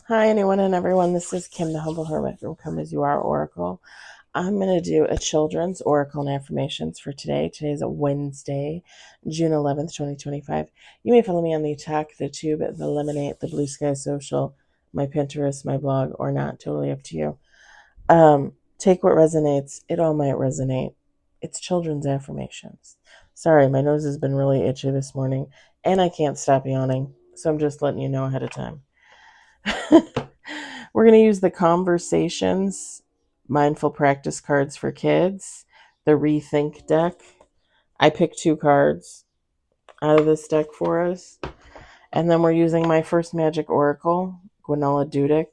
Hi, anyone and everyone. This is Kim, the Humble Hermit from Come As You Are Oracle. I'm going to do a children's oracle and affirmations for today. Today is a Wednesday, June 11th, 2025. You may follow me on the Attack, the Tube, the Lemonade, the Blue Sky Social, my Pinterest, my blog, or not. Totally up to you. Take what resonates. It all might resonate. It's children's affirmations. Sorry, my nose has been really itchy this morning, and I can't stop yawning, so I'm just letting you know ahead of time. We're going to use the Conversations Mindful Practice cards for kids, the Rethink deck. I picked 2 cards out of this deck for us. And then we're using my first magic oracle, Gwynella Dudick.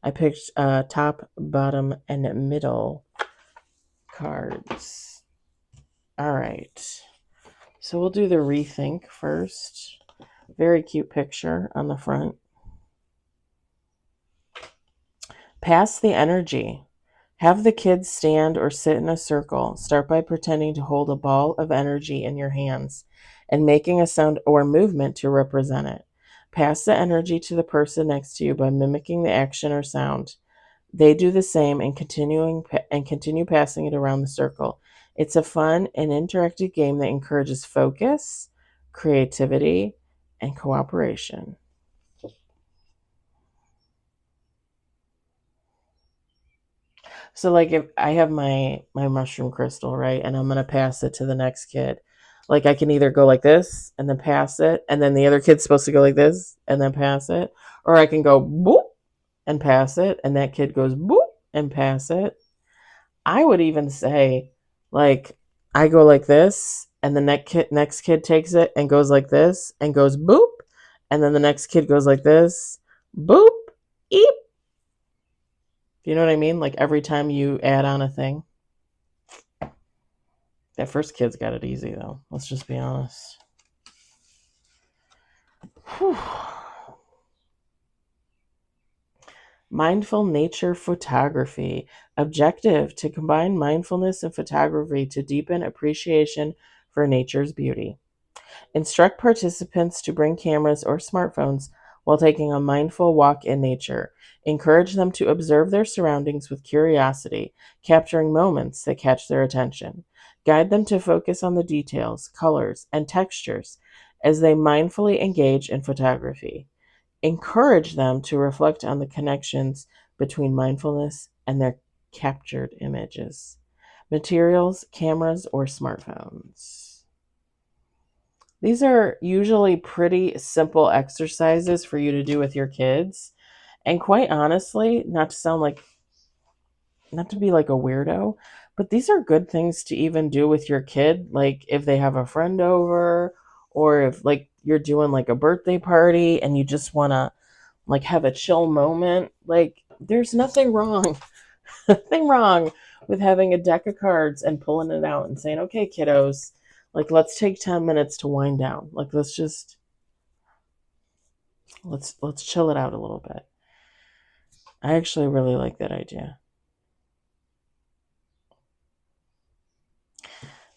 I picked top, bottom, and middle cards. All right. So we'll do the Rethink first. Very cute picture on the front. Pass the energy. Have the kids stand or sit in a circle. Start by pretending to hold a ball of energy in your hands and making a sound or movement to represent it. Pass the energy to the person next to you by mimicking the action or sound. They do the same and continue passing it around the circle. It's a fun and interactive game that encourages focus, creativity, and cooperation. So like if I have my mushroom crystal, right, and I'm gonna pass it to the next kid, like I can either go like this and then pass it, and then the other kid's supposed to go like this and then pass it, or I can go boop and pass it, and that kid goes boop and pass it. I would even say, like, I go like this, and the next kid takes it and goes like this and goes boop, and then the next kid goes like this, boop, eep. You know what I mean? Like every time you add on a thing. That first kid's got it easy, though. Let's just be honest. Whew. Mindful nature photography. Objective: to combine mindfulness and photography to deepen appreciation for nature's beauty. Instruct participants to bring cameras or smartphones while taking a mindful walk in nature. Encourage them to observe their surroundings with curiosity, capturing moments that catch their attention. Guide them to focus on the details, colors, and textures as they mindfully engage in photography. Encourage them to reflect on the connections between mindfulness and their captured images. Materials, cameras, or smartphones. These are usually pretty simple exercises for you to do with your kids. And quite honestly, not to be like a weirdo, but these are good things to even do with your kid. Like if they have a friend over, or if like you're doing like a birthday party and you just want to like have a chill moment. Like there's nothing wrong, nothing wrong with having a deck of cards and pulling it out and saying, okay, kiddos, like let's take 10 minutes to wind down. Like let's chill it out a little bit. I actually really like that idea.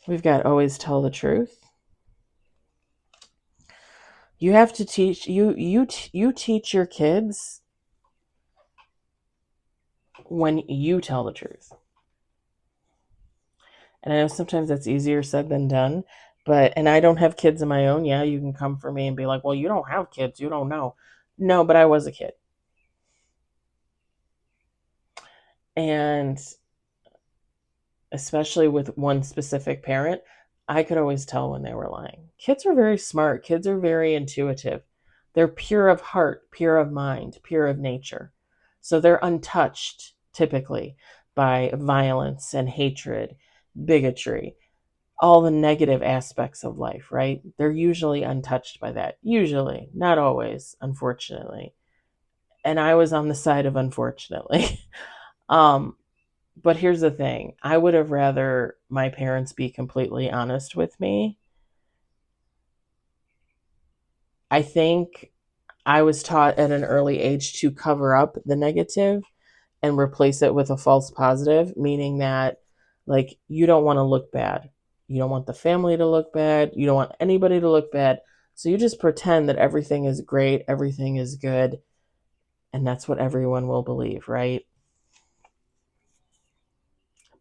We've got always tell the truth. You have to teach you teach your kids when you tell the truth. And I know sometimes that's easier said than done, and I don't have kids of my own. Yeah, you can come for me and be like, well, you don't have kids, you don't know. No, but I was a kid. And especially with one specific parent, I could always tell when they were lying. Kids are very smart. Kids are very intuitive. They're pure of heart, pure of mind, pure of nature. So they're untouched typically by violence and hatred, bigotry, all the negative aspects of life, right? They're usually untouched by that. Usually, not always, unfortunately. And I was on the side of unfortunately. But here's the thing. I would have rather my parents be completely honest with me. I think I was taught at an early age to cover up the negative and replace it with a false positive, meaning that like you don't want to look bad. You don't want the family to look bad. You don't want anybody to look bad. So you just pretend that everything is great, everything is good, And that's what everyone will believe, right?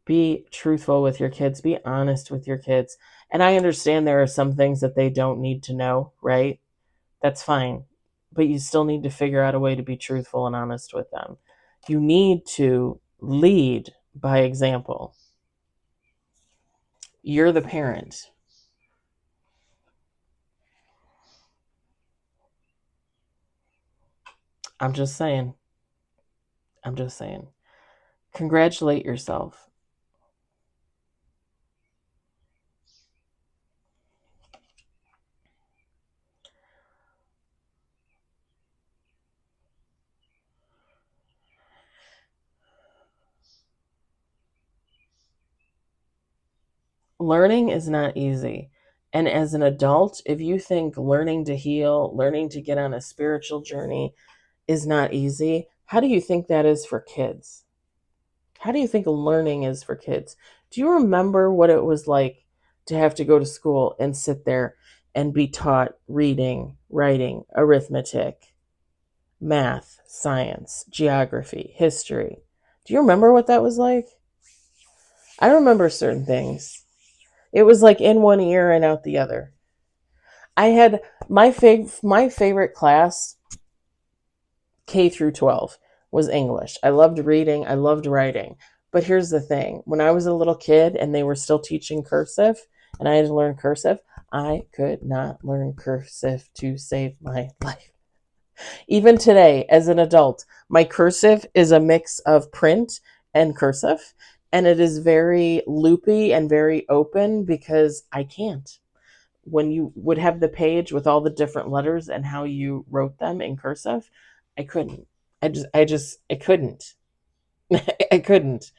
Be truthful with your kids. Be honest with your kids. And I understand there are some things that they don't need to know, right? That's fine. But you still need to figure out a way to be truthful and honest with them. You need to lead by example. You're the parent. I'm just saying. I'm just saying. Congratulate yourself. Learning is not easy. And as an adult, if you think learning to heal, learning to get on a spiritual journey is not easy, how do you think that is for kids? How do you think learning is for kids? Do you remember what it was like to have to go to school and sit there and be taught reading, writing, arithmetic, math, science, geography, history? Do you remember what that was like? I remember certain things. It was like in one ear and out the other. I had my favorite class K through 12 was English. I loved reading, I loved writing. But here's the thing, when I was a little kid and they were still teaching cursive and I had to learn cursive, I could not learn cursive to save my life. Even today, as an adult, my cursive is a mix of print and cursive, and it is very loopy and very open because I can't. When you would have the page with all the different letters and how you wrote them in cursive, I couldn't. I couldn't. I couldn't.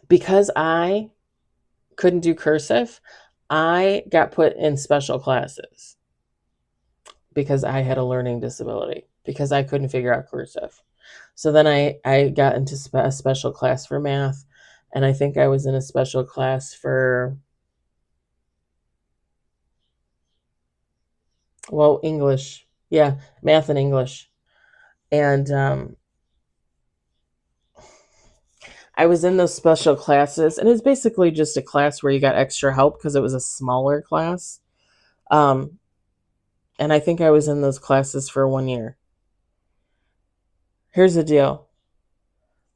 Because I couldn't do cursive, I got put in special classes because I had a learning disability, because I couldn't figure out cursive. So then I got into a special class for math, and I think I was in a special class for, well, English. Yeah, math and English. And I was in those special classes, and it's basically just a class where you got extra help because it was a smaller class. Um, and I think I was in those classes for 1 year. Here's the deal: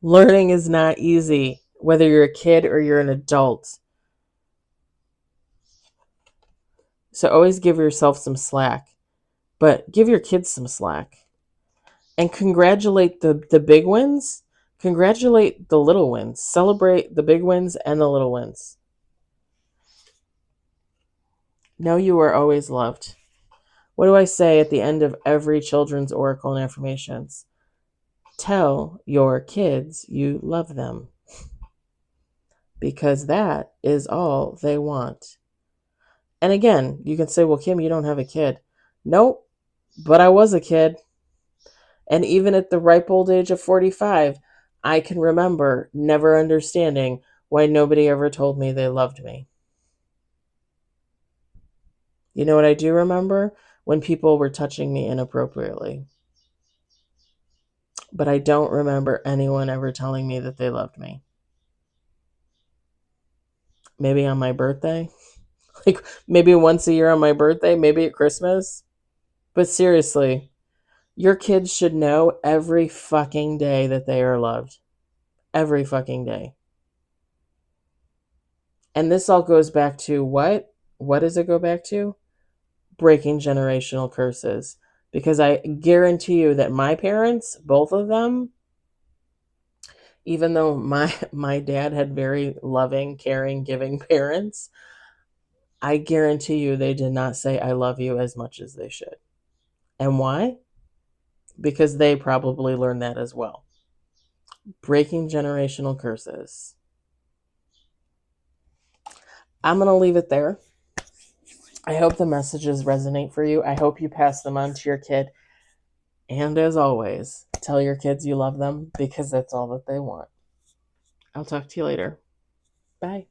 learning is not easy, whether you're a kid or you're an adult. So always give yourself some slack, but give your kids some slack. And congratulate the big wins. Congratulate the little wins. Celebrate the big wins and the little wins. Know you are always loved. What do I say at the end of every children's oracle and affirmations? Tell your kids you love them, because that is all they want. And again, you can say, well, Kim, you don't have a kid. Nope, but I was a kid. And even at the ripe old age of 45, I can remember never understanding why nobody ever told me they loved me. You know what I do remember? When people were touching me inappropriately. But I don't remember anyone ever telling me that they loved me. Maybe on my birthday? Like maybe once a year on my birthday, maybe at Christmas. But seriously, your kids should know every fucking day that they are loved. Every fucking day. And this all goes back to what? What does it go back to? Breaking generational curses. Because I guarantee you that my parents, both of them, even though my dad had very loving, caring, giving parents, I guarantee you they did not say I love you as much as they should. And why? Because they probably learned that as well. Breaking generational curses. I'm going to leave it there. I hope the messages resonate for you. I hope you pass them on to your kid. And as always, tell your kids you love them, because that's all that they want. I'll talk to you later. Bye.